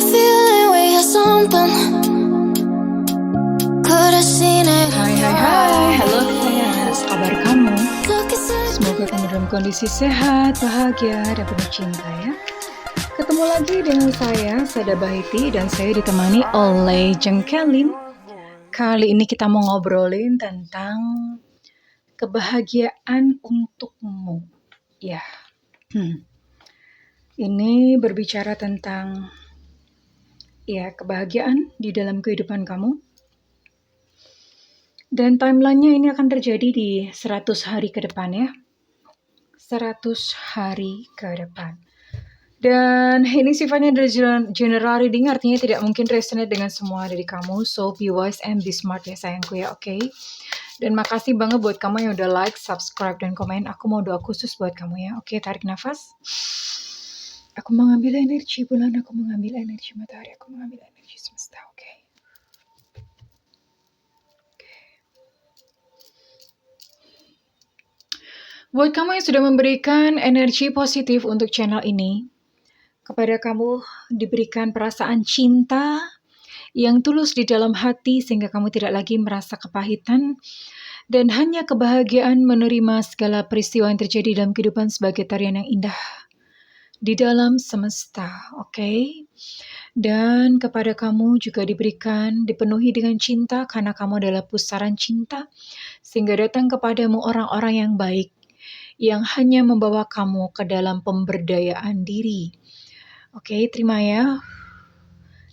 feeling we had something. Could have seen it. Hai, halo fans, kabar kamu? Semoga kamu dalam kondisi sehat, bahagia, dan penuh cinta ya. Ketemu lagi dengan saya, Sada Bahiti, dan saya ditemani oleh Jengkelin. Kali ini kita mau ngobrolin tentang kebahagiaan untukmu. Ya, ini berbicara tentang kebahagiaan di dalam kehidupan kamu. Dan timelinenya ini akan terjadi di 100 hari ke depan ya. 100 hari ke depan. Dan ini sifatnya dari general reading, artinya tidak mungkin resonate dengan semua dari kamu. So be wise and be smart ya sayangku ya, oke? Dan makasih banget buat kamu yang udah like, subscribe, dan komen. Aku mau doa khusus buat kamu ya. Oke, tarik nafas. Aku mengambil energi bulan, aku mengambil energi matahari, aku mengambil energi semesta, oke? Buat kamu yang sudah memberikan energi positif untuk channel ini, kepada kamu diberikan perasaan cinta yang tulus di dalam hati sehingga kamu tidak lagi merasa kepahitan dan hanya kebahagiaan menerima segala peristiwa yang terjadi dalam kehidupan sebagai tarian yang indah di dalam semesta, oke? Dan kepada kamu juga dipenuhi dengan cinta karena kamu adalah pusaran cinta sehingga datang kepadamu orang-orang yang baik yang hanya membawa kamu ke dalam pemberdayaan diri. Oke, terima ya.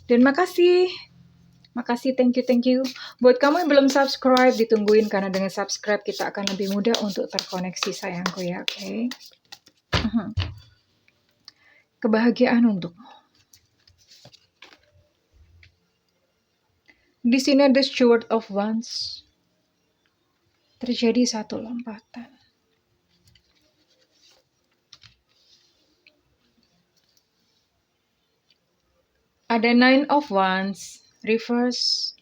Dan makasih, thank you. Buat kamu yang belum subscribe, ditungguin karena dengan subscribe kita akan lebih mudah untuk terkoneksi sayangku ya, oke? Kebahagiaan untukmu. Di sini ada Steward of Wands. Terjadi satu lompatan. Ada Nine of Wands, reverse.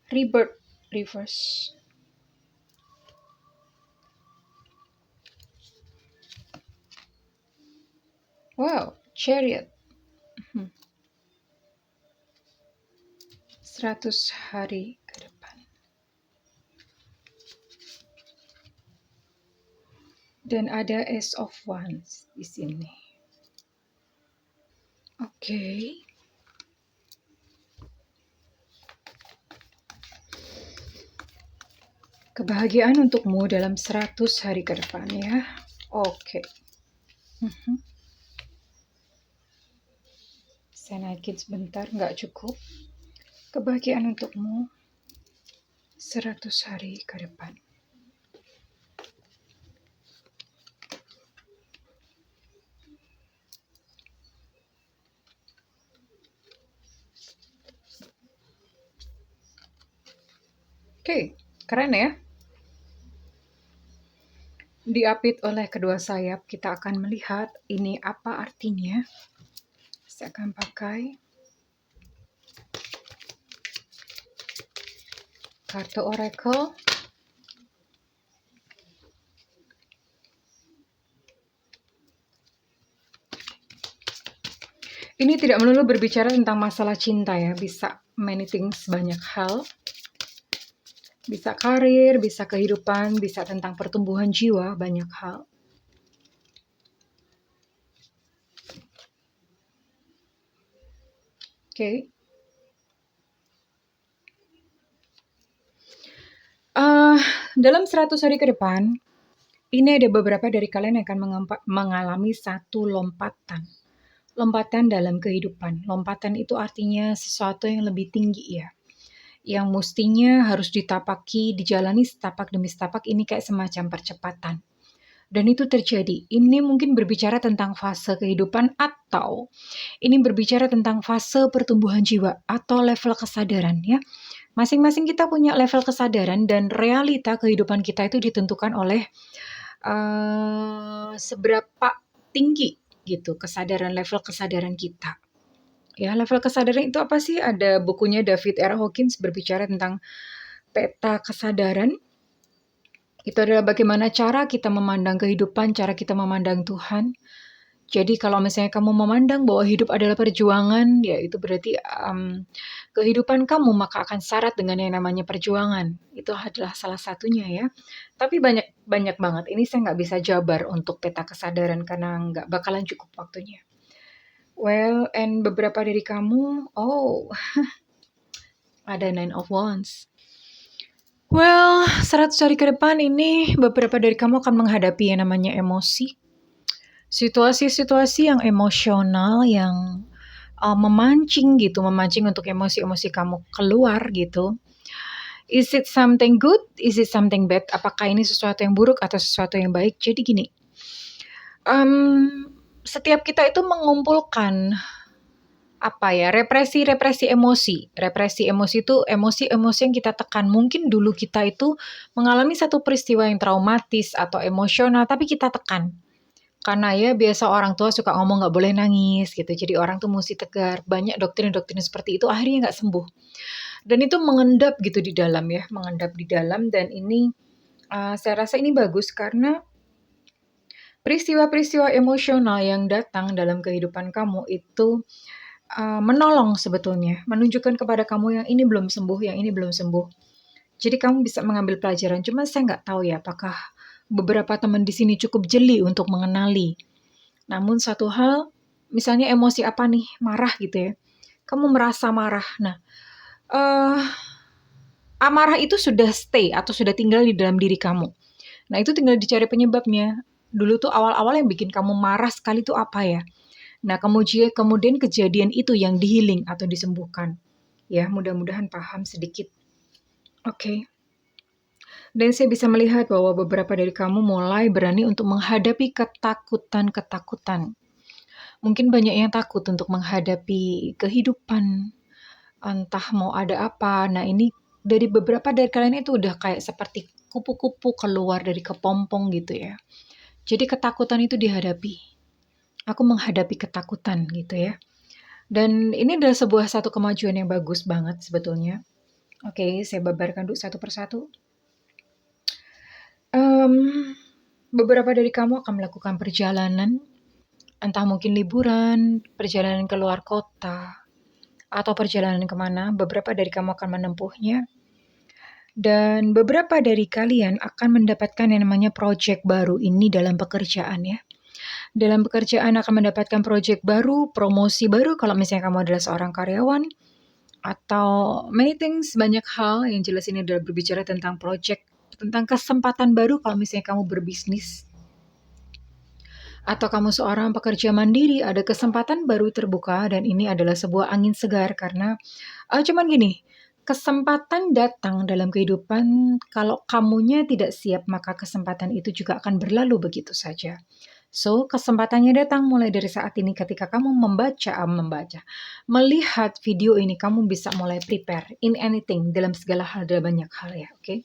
Rebirth, reverse. Wow, Chariot. 100 hari ke depan. Dan ada Ace of Wands di sini. Oke. Kebahagiaan untukmu dalam 100 hari ke depan ya. Oke. Saya naikin sebentar, nggak cukup. Kebahagiaan untukmu 100 hari ke depan. Oke, keren ya. Diapit oleh kedua sayap, kita akan melihat ini apa artinya. Saya akan pakai kartu Oracle. Ini tidak melulu berbicara tentang masalah cinta ya, bisa many things, banyak hal. Bisa karir, bisa kehidupan, bisa tentang pertumbuhan jiwa, banyak hal. Oke. Dalam 100 hari ke depan, ini ada beberapa dari kalian yang akan mengalami satu lompatan. Lompatan dalam kehidupan. Lompatan itu artinya sesuatu yang lebih tinggi ya. Yang mestinya harus ditapaki, dijalani setapak demi setapak, ini kayak semacam percepatan. Dan itu terjadi. Ini mungkin berbicara tentang fase kehidupan atau ini berbicara tentang fase pertumbuhan jiwa atau level kesadaran ya. Masing-masing kita punya level kesadaran dan realita kehidupan kita itu ditentukan oleh seberapa tinggi gitu level kesadaran kita. Ya, level kesadaran itu apa sih? Ada bukunya David R. Hawkins berbicara tentang peta kesadaran. Itu adalah bagaimana cara kita memandang kehidupan, cara kita memandang Tuhan. Jadi kalau misalnya kamu memandang bahwa hidup adalah perjuangan, ya itu berarti kehidupan kamu maka akan syarat dengan yang namanya perjuangan. Itu adalah salah satunya ya. Tapi banyak banyak banget. Ini saya nggak bisa jabar untuk peta kesadaran karena nggak bakalan cukup waktunya. Well, and beberapa dari kamu, oh, ada Nine of Wands. Well, 100 hari ke depan ini beberapa dari kamu akan menghadapi yang namanya emosi. Situasi-situasi yang emosional yang memancing gitu, memancing untuk emosi-emosi kamu keluar gitu. Is it something good? Is it something bad? Apakah ini sesuatu yang buruk atau sesuatu yang baik? Jadi gini, setiap kita itu mengumpulkan apa ya, represi emosi. Represi emosi itu emosi-emosi yang kita tekan. Mungkin dulu kita itu mengalami satu peristiwa yang traumatis atau emosional, tapi kita tekan. Karena ya biasa orang tua suka ngomong nggak boleh nangis gitu. Jadi orang tuh mesti tegar. Banyak doktrin-doktrin seperti itu akhirnya nggak sembuh. Dan itu mengendap gitu di dalam ya, mengendap di dalam. Dan ini saya rasa ini bagus karena peristiwa-peristiwa emosional yang datang dalam kehidupan kamu itu menolong sebetulnya, menunjukkan kepada kamu yang ini belum sembuh, yang ini belum sembuh. Jadi kamu bisa mengambil pelajaran. Cuma saya nggak tahu ya, apakah beberapa teman di sini cukup jeli untuk mengenali. Namun satu hal, misalnya emosi apa nih, marah gitu ya. Kamu merasa marah. Nah, amarah itu sudah stay atau sudah tinggal di dalam diri kamu. Nah, itu tinggal dicari penyebabnya. Dulu tuh awal-awal yang bikin kamu marah sekali itu apa ya? Nah, kemudian kejadian itu yang di-healing atau disembuhkan. Ya, mudah-mudahan paham sedikit. Oke. Dan saya bisa melihat bahwa beberapa dari kamu mulai berani untuk menghadapi ketakutan-ketakutan. Mungkin banyak yang takut untuk menghadapi kehidupan, entah mau ada apa. Nah, ini dari beberapa dari kalian itu udah kayak seperti kupu-kupu keluar dari kepompong gitu ya. Jadi ketakutan itu dihadapi. Aku menghadapi ketakutan gitu ya. Dan ini adalah sebuah satu kemajuan yang bagus banget sebetulnya. Oke, saya babarkan dulu satu persatu. Beberapa dari kamu akan melakukan perjalanan, entah mungkin liburan, perjalanan ke luar kota, atau perjalanan kemana, beberapa dari kamu akan menempuhnya. Dan beberapa dari kalian akan mendapatkan yang namanya project baru ini dalam pekerjaan ya. Dalam pekerjaan akan mendapatkan project baru, promosi baru kalau misalnya kamu adalah seorang karyawan, atau many things, banyak hal yang jelas ini adalah berbicara tentang project, tentang kesempatan baru kalau misalnya kamu berbisnis. Atau kamu seorang pekerja mandiri, ada kesempatan baru terbuka dan ini adalah sebuah angin segar karena cuman gini, kesempatan datang dalam kehidupan, kalau kamunya tidak siap maka kesempatan itu juga akan berlalu begitu saja. So, kesempatannya datang mulai dari saat ini ketika kamu melihat video ini, kamu bisa mulai prepare in anything, dalam segala hal, dalam banyak hal ya, oke?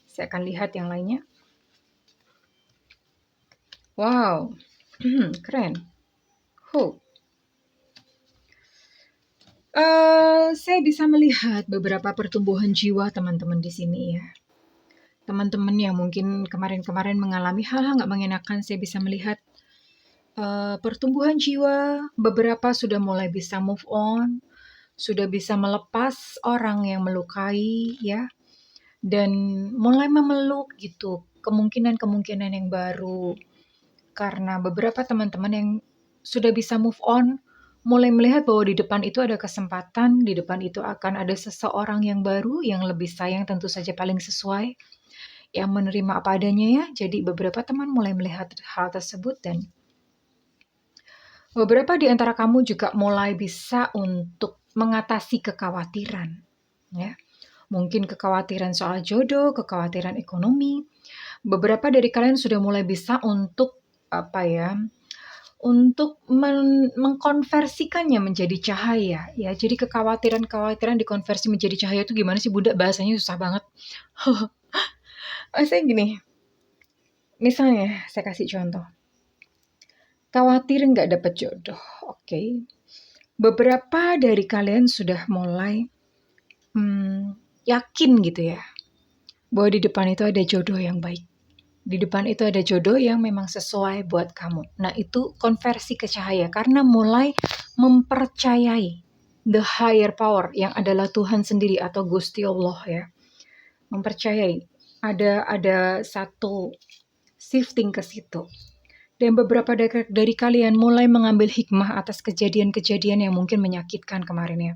Saya akan lihat yang lainnya. Wow, keren. Saya bisa melihat beberapa pertumbuhan jiwa teman-teman di sini ya. Teman-teman yang mungkin kemarin-kemarin mengalami hal-hal nggak mengenakan, saya bisa melihat pertumbuhan jiwa. Beberapa sudah mulai bisa move on, sudah bisa melepas orang yang melukai ya, dan mulai memeluk gitu kemungkinan-kemungkinan yang baru. Karena beberapa teman-teman yang sudah bisa move on, mulai melihat bahwa di depan itu ada kesempatan, di depan itu akan ada seseorang yang baru, yang lebih sayang, tentu saja paling sesuai, yang menerima apa adanya ya. Jadi beberapa teman mulai melihat hal tersebut dan beberapa di antara kamu juga mulai bisa untuk mengatasi kekhawatiran ya. Mungkin kekhawatiran soal jodoh, kekhawatiran ekonomi. Beberapa dari kalian sudah mulai bisa untuk untuk mengkonversikannya menjadi cahaya ya. Jadi kekhawatiran-kekhawatiran dikonversi menjadi cahaya itu gimana sih Bunda? Bahasanya susah banget. Saya gini, misalnya saya kasih contoh. Khawatir nggak dapat jodoh, oke. Beberapa dari kalian sudah mulai yakin gitu ya. bahwa di depan itu ada jodoh yang baik. Di depan itu ada jodoh yang memang sesuai buat kamu. Nah, itu konversi ke cahaya karena mulai mempercayai the higher power yang adalah Tuhan sendiri atau Gusti Allah ya. Mempercayai ada satu shifting ke situ. Dan beberapa dari kalian mulai mengambil hikmah atas kejadian-kejadian yang mungkin menyakitkan kemarin ya.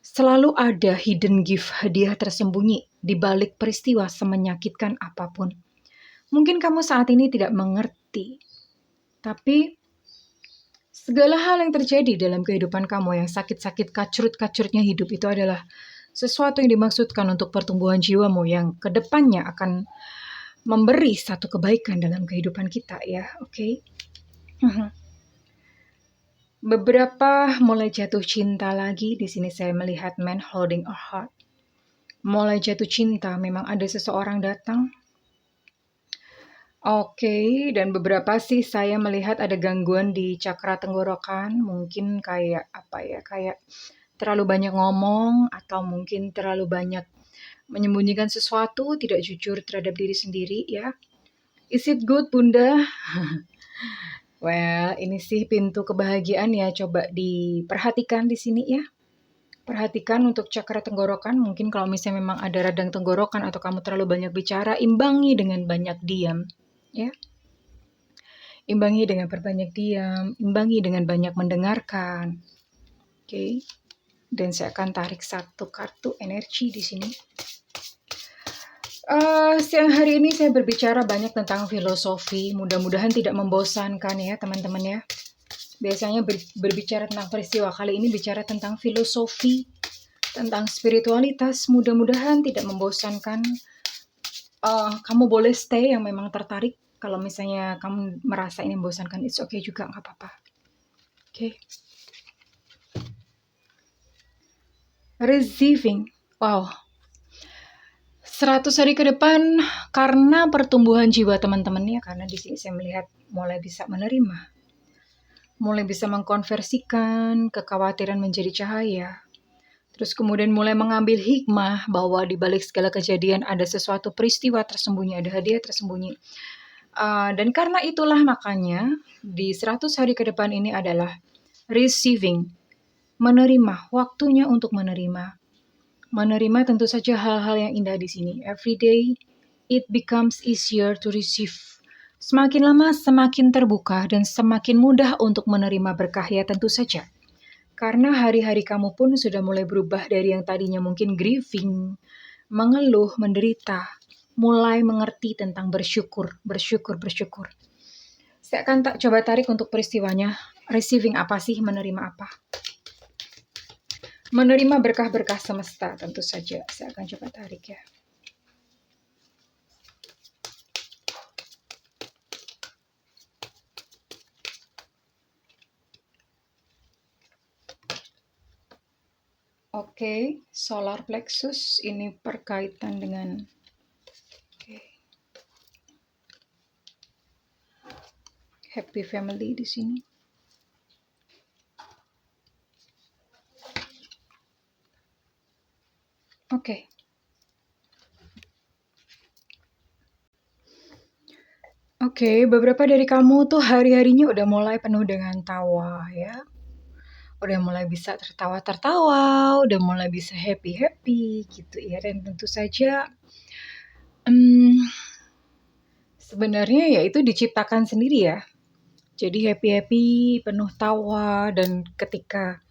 Selalu ada hidden gift, hadiah tersembunyi di balik peristiwa semenyakitkan apapun. Mungkin kamu saat ini tidak mengerti, tapi segala hal yang terjadi dalam kehidupan kamu yang sakit-sakit kacrut-kacrutnya hidup itu adalah sesuatu yang dimaksudkan untuk pertumbuhan jiwamu yang kedepannya akan memberi satu kebaikan dalam kehidupan kita ya, oke? Beberapa mulai jatuh cinta lagi. Di sini saya melihat man holding a heart. Mulai jatuh cinta, memang ada seseorang datang. Oke, dan beberapa sih saya melihat ada gangguan di cakra tenggorokan, mungkin kayak apa ya, kayak terlalu banyak ngomong atau mungkin terlalu banyak menyembunyikan sesuatu, tidak jujur terhadap diri sendiri ya. Is it good, Bunda? Well, ini sih pintu kebahagiaan ya, coba diperhatikan di sini ya. Perhatikan untuk cakra tenggorokan, mungkin kalau misalnya memang ada radang tenggorokan atau kamu terlalu banyak bicara, imbangi dengan banyak diam ya. Imbangi dengan perbanyak diam, imbangi dengan banyak mendengarkan. Oke. Dan saya akan tarik satu kartu energi di sini. Siang hari ini saya berbicara banyak tentang filosofi. Mudah-mudahan tidak membosankan ya teman-teman ya. Biasanya berbicara tentang peristiwa, kali ini bicara tentang filosofi, tentang spiritualitas. Mudah-mudahan tidak membosankan. Kamu boleh stay yang memang tertarik. Kalau misalnya kamu merasa ini membosankan, it's okay juga, nggak apa-apa. Oke. Receiving. Wow. 100 hari ke depan karena pertumbuhan jiwa teman-teman ya, karena di sini saya melihat mulai bisa menerima. Mulai bisa mengkonversikan kekhawatiran menjadi cahaya. Terus kemudian mulai mengambil hikmah bahwa di balik segala kejadian ada sesuatu peristiwa tersembunyi, ada hadiah tersembunyi. Dan karena itulah makanya di 100 hari ke depan ini adalah receiving, menerima, waktunya untuk menerima. Menerima tentu saja hal-hal yang indah di sini. Every day it becomes easier to receive. Semakin lama semakin terbuka dan semakin mudah untuk menerima berkah ya tentu saja. Karena hari-hari kamu pun sudah mulai berubah dari yang tadinya mungkin grieving, mengeluh, menderita, mulai mengerti tentang bersyukur. Saya akan coba tarik untuk peristiwanya. Receiving apa sih? Menerima apa? Menerima berkah-berkah semesta tentu saja. Saya akan coba tarik ya. Oke, solar plexus ini berkaitan dengan happy family di sini. Oke. Oke, beberapa dari kamu tuh hari-harinya udah mulai penuh dengan tawa ya. Udah mulai bisa tertawa-tertawa, udah mulai bisa happy-happy gitu ya. Dan tentu saja sebenarnya ya itu diciptakan sendiri ya. Jadi happy-happy, penuh tawa, dan ketika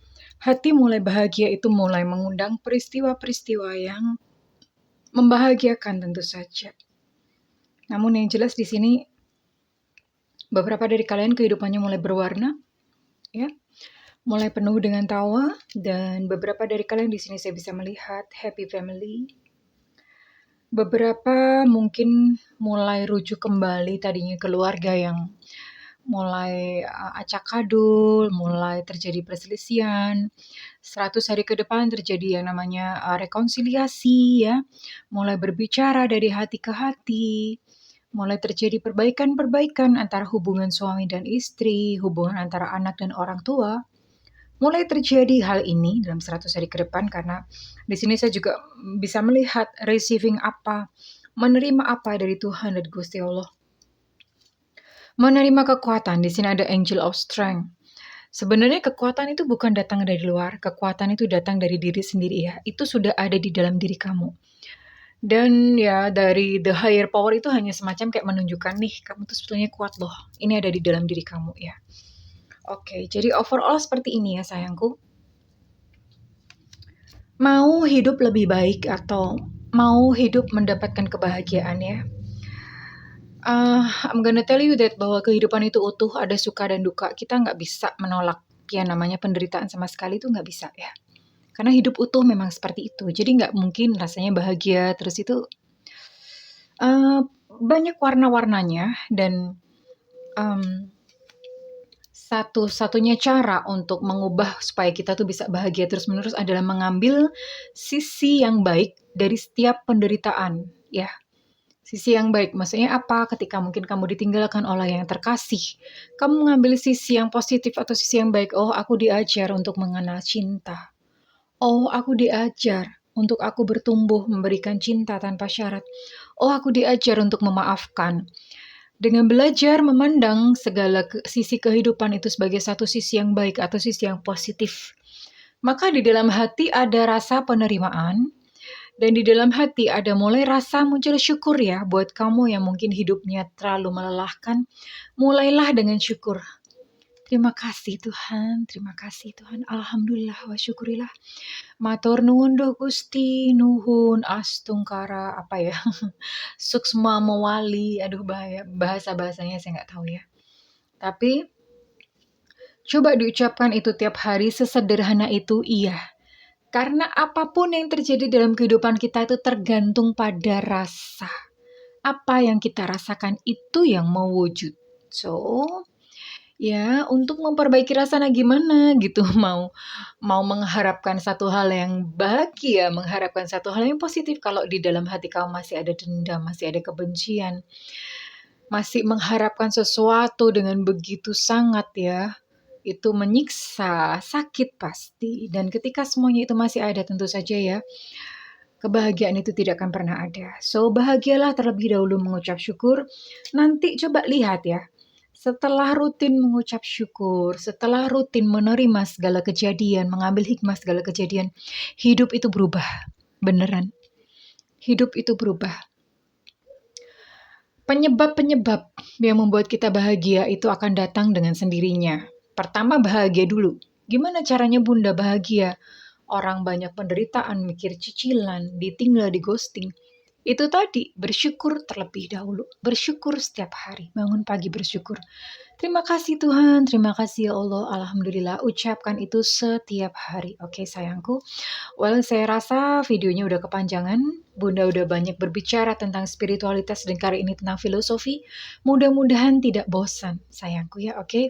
hati mulai bahagia itu mulai mengundang peristiwa-peristiwa yang membahagiakan tentu saja. Namun yang jelas di sini beberapa dari kalian kehidupannya mulai berwarna, ya, mulai penuh dengan tawa, dan beberapa dari kalian di sini saya bisa melihat happy family. Beberapa mungkin mulai rujuk kembali tadinya keluarga yang mulai acak adul, mulai terjadi perselisihan. 100 hari ke depan terjadi yang namanya rekonsiliasi ya, mulai berbicara dari hati ke hati, mulai terjadi perbaikan-perbaikan antara hubungan suami dan istri, hubungan antara anak dan orang tua, mulai terjadi hal ini dalam 100 hari ke depan, karena di sini saya juga bisa melihat receiving apa, menerima apa dari Tuhan dan Gusti Allah. Menerima kekuatan, di sini ada Angel of Strength. Sebenarnya kekuatan itu bukan datang dari luar, kekuatan itu datang dari diri sendiri ya. Itu sudah ada di dalam diri kamu. Dan ya dari the higher power itu hanya semacam kayak menunjukkan nih, kamu tuh sebetulnya kuat loh. Ini ada di dalam diri kamu ya. Oke, jadi overall seperti ini ya sayangku. Mau hidup lebih baik atau mau hidup mendapatkan kebahagiaan ya. I'm gonna tell you that bahwa kehidupan itu utuh, ada suka dan duka. Kita nggak bisa menolak ya namanya penderitaan sama sekali itu nggak bisa ya. Karena hidup utuh memang seperti itu. Jadi nggak mungkin rasanya bahagia terus itu banyak warna-warnanya dan satu-satunya cara untuk mengubah supaya kita tuh bisa bahagia terus-menerus adalah mengambil sisi yang baik dari setiap penderitaan ya. Sisi yang baik, maksudnya apa? Ketika mungkin kamu ditinggalkan oleh yang terkasih, kamu mengambil sisi yang positif atau sisi yang baik. Oh, aku diajar untuk mengenal cinta. Oh, aku diajar untuk aku bertumbuh memberikan cinta tanpa syarat. Oh, aku diajar untuk memaafkan. Dengan belajar memandang segala sisi kehidupan itu sebagai satu sisi yang baik atau sisi yang positif, maka di dalam hati ada rasa penerimaan, dan di dalam hati ada mulai rasa muncul syukur ya buat kamu yang mungkin hidupnya terlalu melelahkan. Mulailah dengan syukur. Terima kasih Tuhan, alhamdulillah wa syukurilah. Matur nuwun doh Gusti, nuhun astungkara apa ya? Suksma mewali, aduh bahasa-bahasanya saya nggak tahu ya. Tapi coba diucapkan itu tiap hari sesederhana itu iya. Karena apapun yang terjadi dalam kehidupan kita itu tergantung pada rasa. Apa yang kita rasakan itu yang mewujud. So, ya untuk memperbaiki rasanya gimana gitu. Mau mengharapkan satu hal yang bahagia, mengharapkan satu hal yang positif. Kalau di dalam hati kamu masih ada dendam, masih ada kebencian, masih mengharapkan sesuatu dengan begitu sangat ya, itu menyiksa, sakit pasti. Dan ketika semuanya itu masih ada, tentu saja ya, kebahagiaan itu tidak akan pernah ada. So, bahagialah terlebih dahulu mengucap syukur. Nanti coba lihat ya, setelah rutin mengucap syukur, setelah rutin menerima segala kejadian, mengambil hikmah segala kejadian, hidup itu berubah. Beneran. Hidup itu berubah. Penyebab-penyebab yang membuat kita bahagia itu akan datang dengan sendirinya. Pertama bahagia dulu. Gimana caranya Bunda bahagia? Orang banyak penderitaan, mikir cicilan, ditinggal, di ghosting. Itu tadi, bersyukur terlebih dahulu. Bersyukur setiap hari. Bangun pagi bersyukur. Terima kasih Tuhan, terima kasih ya Allah, alhamdulillah. Ucapkan itu setiap hari. Oke sayangku. Well, saya rasa videonya udah kepanjangan. Bunda udah banyak berbicara tentang spiritualitas dan kali ini tentang filosofi. Mudah-mudahan tidak bosan sayangku ya, oke?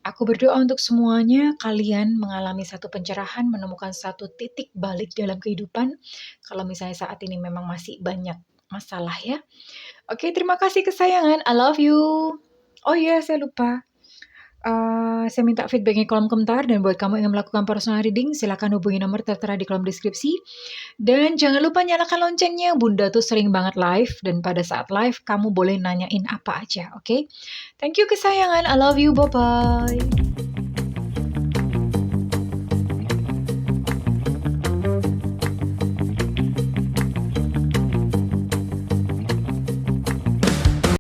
Aku berdoa untuk semuanya, kalian mengalami satu pencerahan, menemukan satu titik balik dalam kehidupan. Kalau misalnya saat ini memang masih banyak masalah ya. Oke, terima kasih kesayangan. I love you. Oh iya, saya lupa. Saya minta feedbacknya di kolom komentar, dan buat kamu yang melakukan personal reading, silakan hubungi nomor tertera di kolom deskripsi. Dan jangan lupa nyalakan loncengnya, Bunda tuh sering banget live, dan pada saat live kamu boleh nanyain apa aja, oke? Thank you kesayangan, I love you, bye-bye.